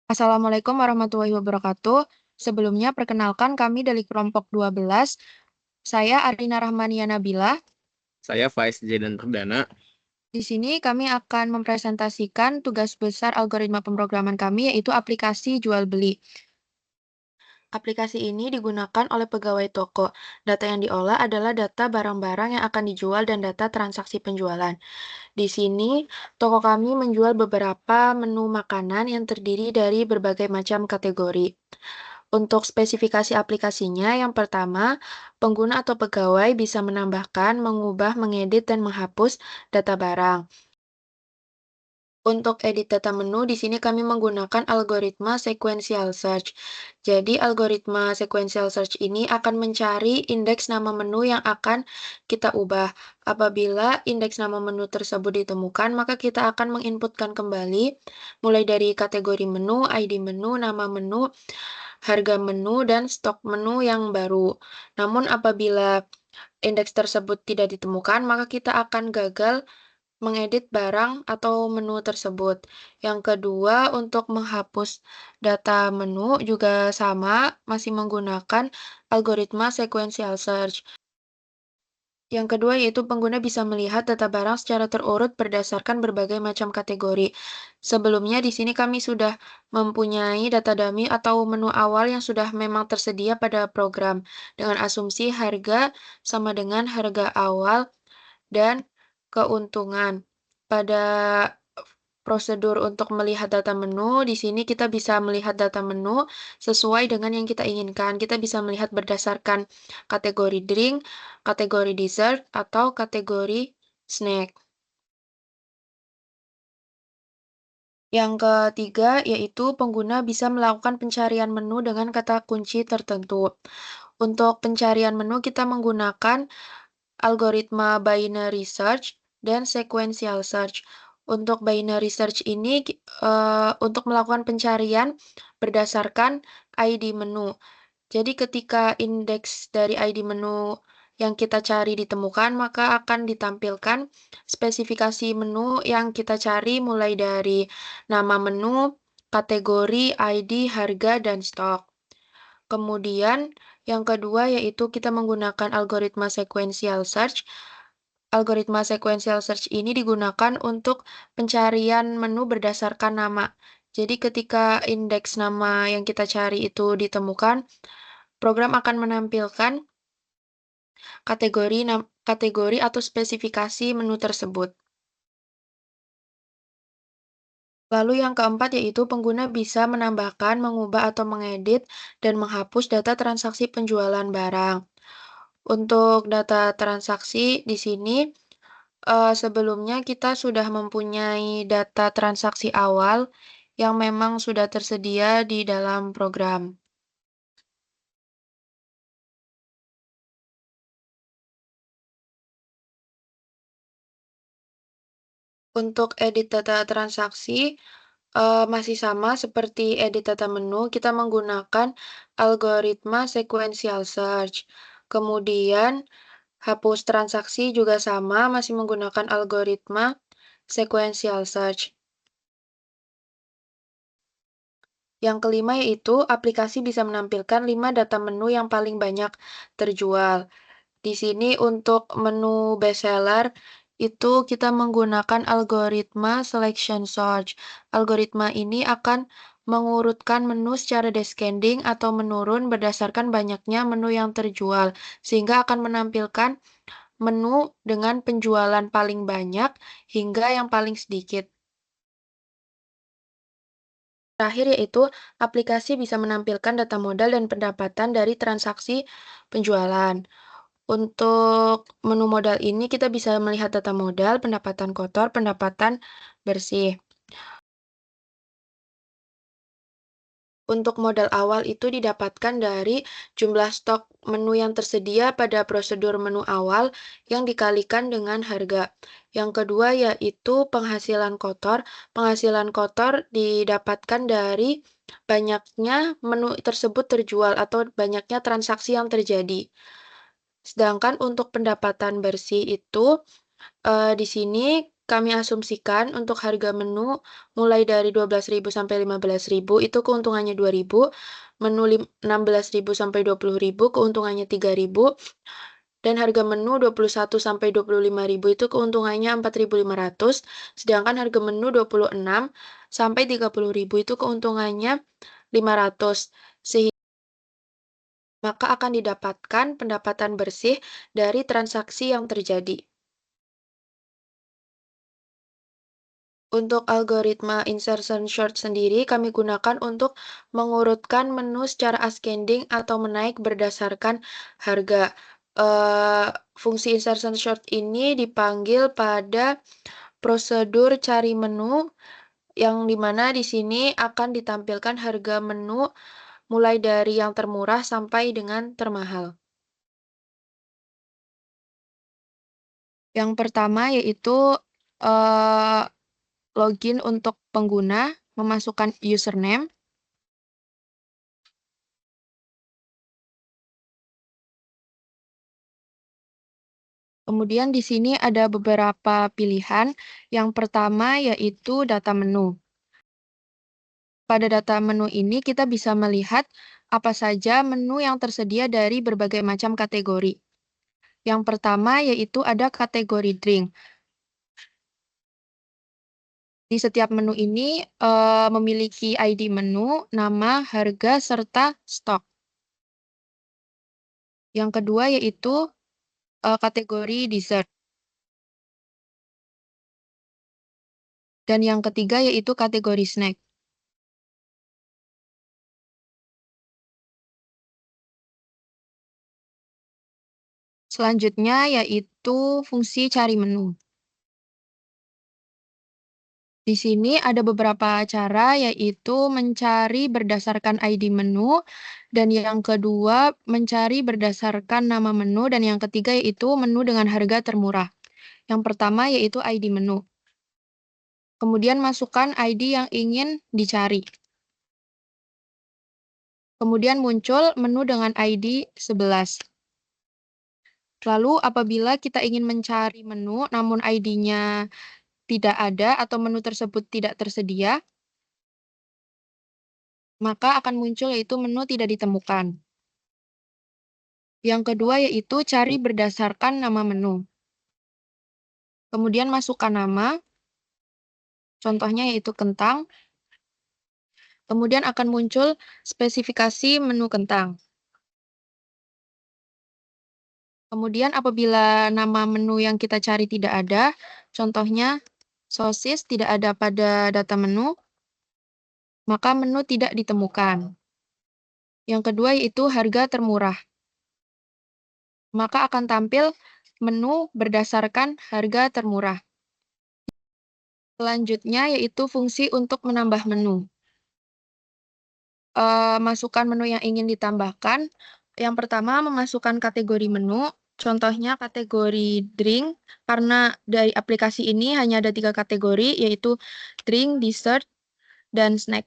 Assalamualaikum warahmatullahi wabarakatuh. Sebelumnya perkenalkan kami dari kelompok 12. Saya Arina Rahmania Nabila. Saya Faiz Zaidan Perdana. Di sini kami akan mempresentasikan tugas besar algoritma pemrograman kami yaitu aplikasi jual beli. Aplikasi ini digunakan oleh pegawai toko. Data yang diolah adalah data barang-barang yang akan dijual dan data transaksi penjualan. Di sini, toko kami menjual beberapa menu makanan yang terdiri dari berbagai macam kategori. Untuk spesifikasi aplikasinya, yang pertama, pengguna atau pegawai bisa menambahkan, mengubah, mengedit, dan menghapus data barang. Untuk edit data menu, di sini kami menggunakan algoritma sequential search. Jadi, algoritma sequential search ini akan mencari indeks nama menu yang akan kita ubah. Apabila indeks nama menu tersebut ditemukan, maka kita akan menginputkan kembali mulai dari kategori menu, ID menu, nama menu, harga menu, dan stok menu yang baru. Namun, apabila indeks tersebut tidak ditemukan, maka kita akan gagal mengedit barang atau menu tersebut. Yang kedua, untuk menghapus data menu juga sama, masih menggunakan algoritma sequential search. Yang kedua yaitu pengguna bisa melihat data barang secara terurut berdasarkan berbagai macam kategori. Sebelumnya di sini kami sudah mempunyai data dummy atau menu awal yang sudah memang tersedia pada program dengan asumsi harga sama dengan harga awal dan keuntungan. Pada prosedur untuk melihat data menu, di sini kita bisa melihat data menu sesuai dengan yang kita inginkan. Kita bisa melihat berdasarkan kategori drink, kategori dessert, atau kategori snack. Yang ketiga yaitu pengguna bisa melakukan pencarian menu dengan kata kunci tertentu. Untuk pencarian menu kita menggunakan algoritma binary search dan sequential search. Untuk binary search ini untuk melakukan pencarian berdasarkan ID menu. Jadi ketika indeks dari ID menu yang kita cari ditemukan, maka akan ditampilkan spesifikasi menu yang kita cari mulai dari nama menu, kategori, ID, harga, dan stok. Kemudian yang kedua yaitu kita menggunakan algoritma sequential search. Algoritma sequential search ini digunakan untuk pencarian menu berdasarkan nama. Jadi ketika indeks nama yang kita cari itu ditemukan, program akan menampilkan kategori atau spesifikasi menu tersebut. Lalu yang keempat yaitu pengguna bisa menambahkan, mengubah atau mengedit dan menghapus data transaksi penjualan barang. Untuk data transaksi di sini sebelumnya kita sudah mempunyai data transaksi awal yang memang sudah tersedia di dalam program. Untuk edit data transaksi, masih sama seperti edit data menu, kita menggunakan algoritma sequential search. Kemudian, hapus transaksi juga sama, masih menggunakan algoritma sequential search. Yang kelima yaitu aplikasi bisa menampilkan 5 data menu yang paling banyak terjual. Di sini untuk menu bestseller itu kita menggunakan algoritma selection search. Algoritma ini akan mengurutkan menu secara descending atau menurun berdasarkan banyaknya menu yang terjual, sehingga akan menampilkan menu dengan penjualan paling banyak hingga yang paling sedikit. Terakhir yaitu aplikasi bisa menampilkan data modal dan pendapatan dari transaksi penjualan. Untuk menu modal ini kita bisa melihat data modal, pendapatan kotor, pendapatan bersih. Untuk modal awal itu didapatkan dari jumlah stok menu yang tersedia pada prosedur menu awal yang dikalikan dengan harga. Yang kedua yaitu penghasilan kotor. Penghasilan kotor didapatkan dari banyaknya menu tersebut terjual atau banyaknya transaksi yang terjadi. Sedangkan untuk pendapatan bersih itu di sini kami asumsikan untuk harga menu mulai dari 12.000 sampai 15.000 itu keuntungannya 2.000, menu 16.000 sampai 20.000 keuntungannya 3.000, dan harga menu 21 sampai 25.000 itu keuntungannya 4.500, sedangkan harga menu 26 sampai 30.000 itu keuntungannya 500. Maka akan didapatkan pendapatan bersih dari transaksi yang terjadi. Untuk algoritma insertion sort sendiri kami gunakan untuk mengurutkan menu secara ascending atau menaik berdasarkan harga. Fungsi insertion sort ini dipanggil pada prosedur cari menu yang dimana di sini akan ditampilkan harga menu mulai dari yang termurah sampai dengan termahal. Yang pertama yaitu login untuk pengguna, memasukkan username. Kemudian di sini ada beberapa pilihan. Yang pertama yaitu data menu. Pada data menu ini kita bisa melihat apa saja menu yang tersedia dari berbagai macam kategori. Yang pertama yaitu ada kategori drink. Di setiap menu ini memiliki ID menu, nama, harga, serta stok. Yang kedua yaitu kategori dessert. Dan yang ketiga yaitu kategori snack. Selanjutnya yaitu fungsi cari menu. Di sini ada beberapa cara, yaitu mencari berdasarkan ID menu, dan yang kedua mencari berdasarkan nama menu, dan yang ketiga yaitu menu dengan harga termurah. Yang pertama yaitu ID menu. Kemudian masukkan ID yang ingin dicari. Kemudian muncul menu dengan ID 11. Lalu apabila kita ingin mencari menu namun ID-nya tidak ada atau menu tersebut tidak tersedia, maka akan muncul yaitu menu tidak ditemukan. Yang kedua yaitu cari berdasarkan nama menu. Kemudian masukkan nama, contohnya yaitu kentang. Kemudian akan muncul spesifikasi menu kentang. Kemudian apabila nama menu yang kita cari tidak ada, contohnya sosis tidak ada pada data menu, maka menu tidak ditemukan. Yang kedua yaitu harga termurah. Maka akan tampil menu berdasarkan harga termurah. Selanjutnya yaitu fungsi untuk menambah menu. Masukkan menu yang ingin ditambahkan. Yang pertama memasukkan kategori menu. Contohnya kategori drink, karena dari aplikasi ini hanya ada 3 kategori, yaitu drink, dessert, dan snack.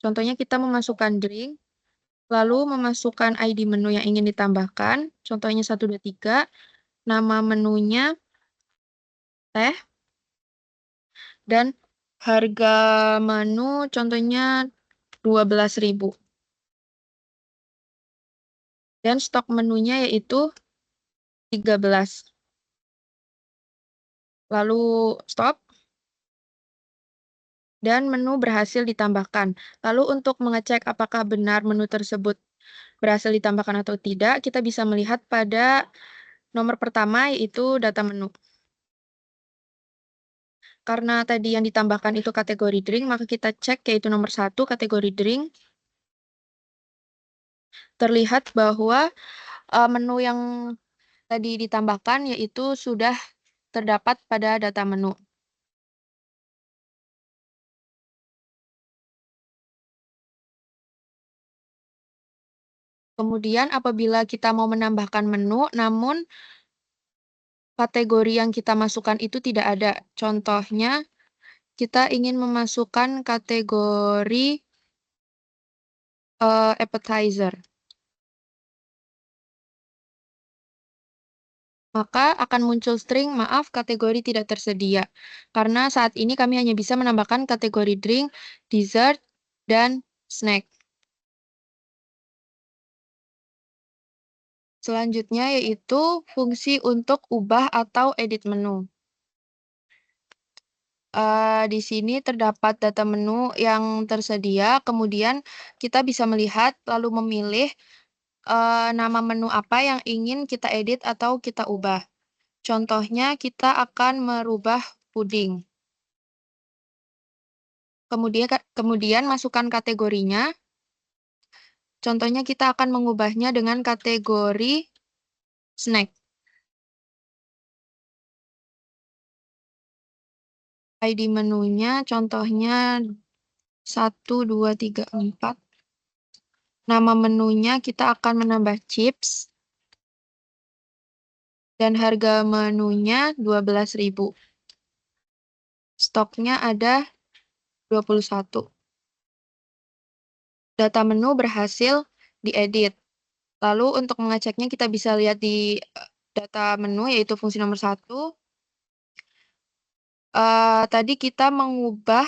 Contohnya kita memasukkan drink, lalu memasukkan ID menu yang ingin ditambahkan, contohnya 1, 2, 3, nama menunya teh, dan harga menu contohnya 12.000. Dan stok menunya yaitu 13. Lalu stop. Dan menu berhasil ditambahkan. Lalu untuk mengecek apakah benar menu tersebut berhasil ditambahkan atau tidak, kita bisa melihat pada nomor pertama yaitu data menu. Karena tadi yang ditambahkan itu kategori drink, maka kita cek yaitu nomor 1 kategori drink. Terlihat bahwa menu yang tadi ditambahkan yaitu sudah terdapat pada data menu. Kemudian apabila kita mau menambahkan menu, namun kategori yang kita masukkan itu tidak ada. Contohnya, kita ingin memasukkan kategori appetizer. Maka akan muncul string maaf kategori tidak tersedia. Karena saat ini kami hanya bisa menambahkan kategori drink, dessert, dan snack. Selanjutnya yaitu fungsi untuk ubah atau edit menu. Di sini terdapat data menu yang tersedia, kemudian kita bisa melihat lalu memilih nama menu apa yang ingin kita edit atau kita ubah. Contohnya kita akan merubah puding. Kemudian masukkan kategorinya. Contohnya kita akan mengubahnya dengan kategori snack. ID menunya contohnya 1, 2, 3, 4. Nama menunya kita akan menambah chips. Dan harga menunya 12.000. Stoknya ada 21. Data menu berhasil diedit. Lalu untuk mengeceknya kita bisa lihat di data menu yaitu fungsi nomor 1. Tadi kita mengubah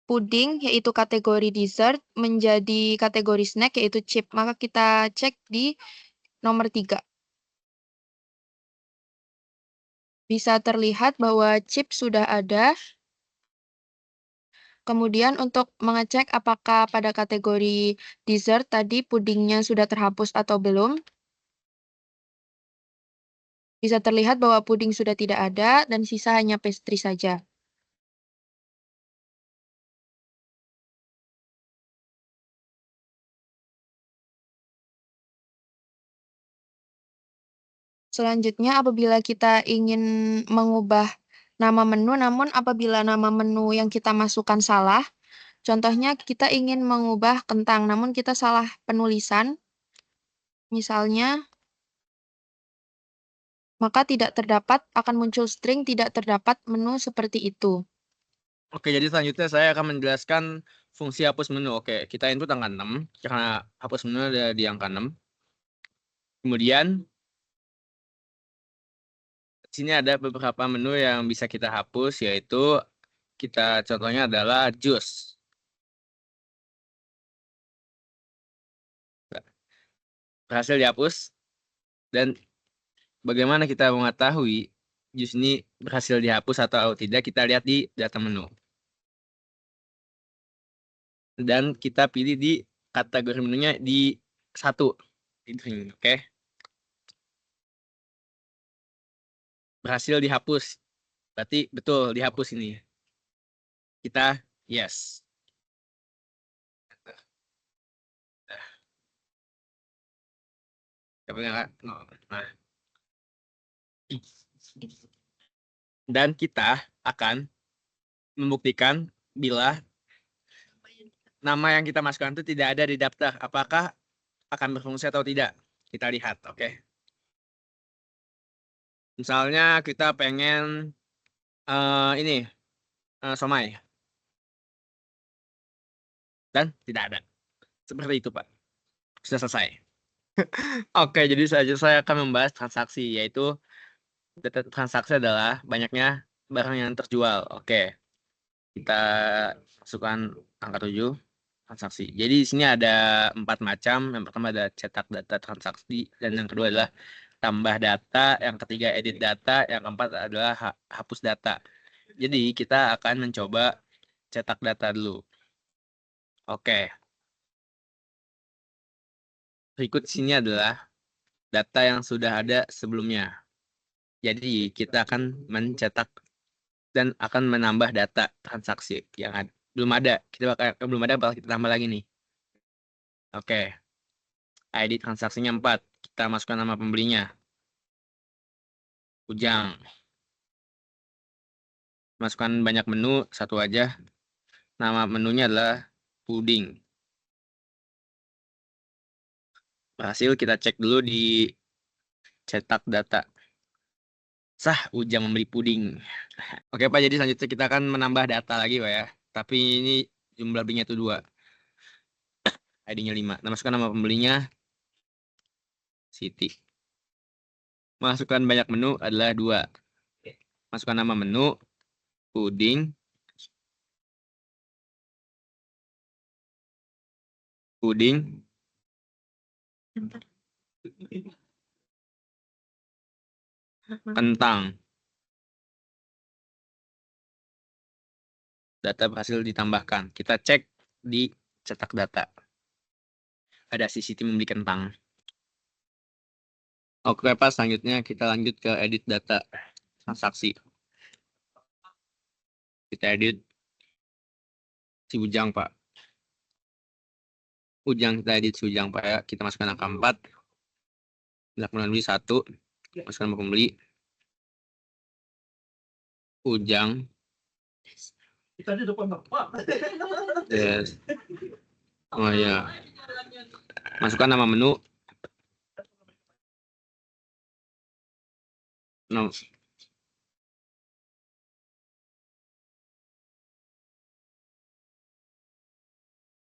puding yaitu kategori dessert menjadi kategori snack yaitu chip. Maka kita cek di nomor 3. Bisa terlihat bahwa chip sudah ada. Kemudian untuk mengecek apakah pada kategori dessert tadi pudingnya sudah terhapus atau belum. Bisa terlihat bahwa puding sudah tidak ada dan sisa hanya pastry saja. Selanjutnya apabila kita ingin mengubah nama menu, namun apabila nama menu yang kita masukkan salah, contohnya kita ingin mengubah kentang, namun kita salah penulisan, misalnya, maka tidak terdapat, akan muncul string tidak terdapat menu seperti itu. Oke, jadi selanjutnya saya akan menjelaskan fungsi hapus menu. Oke, kita input angka 6, karena hapus menu ada di angka 6. Kemudian, di sini ada beberapa menu yang bisa kita hapus, yaitu contohnya adalah jus. Berhasil dihapus, dan bagaimana kita mengetahui jus ini berhasil dihapus atau tidak, kita lihat di data menu. Dan kita pilih di kategori menunya di 1. Oke. Berhasil dihapus. Berarti betul dihapus ini. Kita yes. Nah, dan kita akan membuktikan bila nama yang kita masukkan itu tidak ada di daftar. Apakah akan berfungsi atau tidak? Kita lihat, oke. Misalnya kita pengen somai. Dan tidak ada. Seperti itu, Pak. Sudah selesai. Oke, jadi saya akan membahas transaksi, yaitu data transaksi adalah banyaknya barang yang terjual. Oke, kita masukkan angka 7, transaksi. Jadi di sini ada 4 macam. Yang pertama ada cetak data transaksi, dan yang kedua adalah tambah data, yang ketiga edit data, yang keempat adalah hapus data. Jadi kita akan mencoba cetak data dulu. Oke. Berikut sini adalah data yang sudah ada sebelumnya. Jadi kita akan mencetak dan akan menambah data transaksi yang belum ada. Belum ada, bakal kita tambah lagi nih. Oke. ID transaksinya 4. Kita masukkan nama pembelinya. Ujang. Masukkan banyak menu, satu aja. Nama menunya adalah puding. Berhasil, kita cek dulu di cetak data. Sah, Ujang membeli puding. Oke Pak, jadi selanjutnya kita akan menambah data lagi Pak ya. Tapi ini jumlah belinya itu 2. ID-nya 5. Nah, masukkan nama pembelinya Siti. Masukkan banyak menu adalah 2. Masukkan nama menu, puding, kentang. Data berhasil ditambahkan. Kita cek di cetak data. Ada CCTV membeli kentang. Oke, Pak. Selanjutnya kita lanjut ke edit data transaksi. Kita edit si Ujang, Pak. Kita edit si Ujang, Pak, ya. Kita masukkan angka 4. Lakukan beli 1. Masukkan nama pembeli. Ujang. Yes. Oh ya. Masukkan nama menu. No.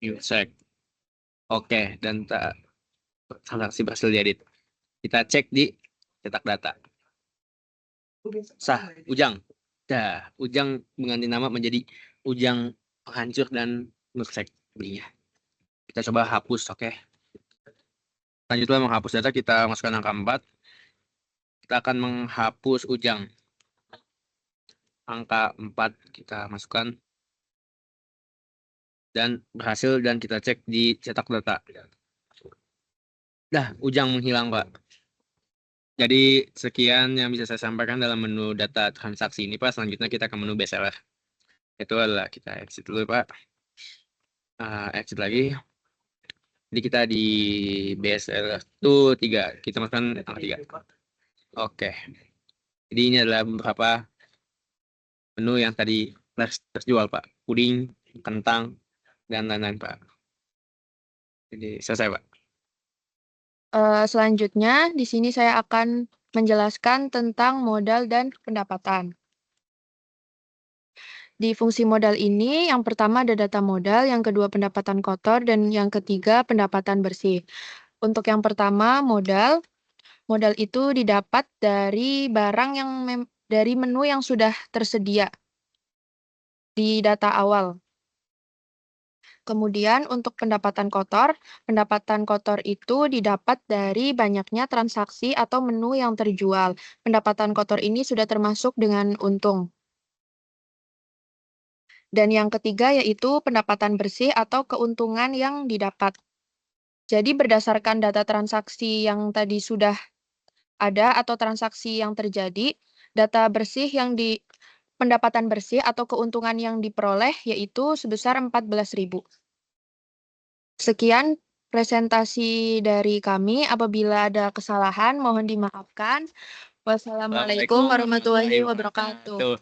Check. Oke, dan transaksi berhasil diedit. Kita cek di cetak data. Sah, Ujang. Dah, Ujang mengganti nama menjadi Ujang Penghancur dan Milkshake belinya. Kita coba hapus, oke. Selanjutnya menghapus data, kita masukkan angka 4. Kita akan menghapus Ujang. Angka 4 kita masukkan. Dan berhasil, dan kita cek di cetak data. Dah, Ujang menghilang, Pak. Jadi sekian yang bisa saya sampaikan dalam menu data transaksi ini, Pak. Selanjutnya kita ke menu bestseller. Itu adalah kita exit dulu, Pak. Exit lagi. Jadi kita di bestseller itu 3. Kita masukkan angka 3. Oke. Jadi ini adalah beberapa menu yang tadi terjual, Pak. Puding, kentang, dan lain-lain, Pak. Jadi selesai, Pak. Selanjutnya, di sini saya akan menjelaskan tentang modal dan pendapatan. Di fungsi modal ini, yang pertama ada data modal, yang kedua pendapatan kotor, dan yang ketiga pendapatan bersih. Untuk yang pertama, modal itu didapat dari barang yang dari menu yang sudah tersedia di data awal. Kemudian untuk pendapatan kotor itu didapat dari banyaknya transaksi atau menu yang terjual. Pendapatan kotor ini sudah termasuk dengan untung. Dan yang ketiga yaitu pendapatan bersih atau keuntungan yang didapat. Jadi berdasarkan data transaksi yang tadi sudah ada atau transaksi yang terjadi, data bersih pendapatan bersih atau keuntungan yang diperoleh yaitu sebesar 14.000. Sekian presentasi dari kami. Apabila ada kesalahan, mohon dimaafkan. Wassalamualaikum warahmatullahi wabarakatuh.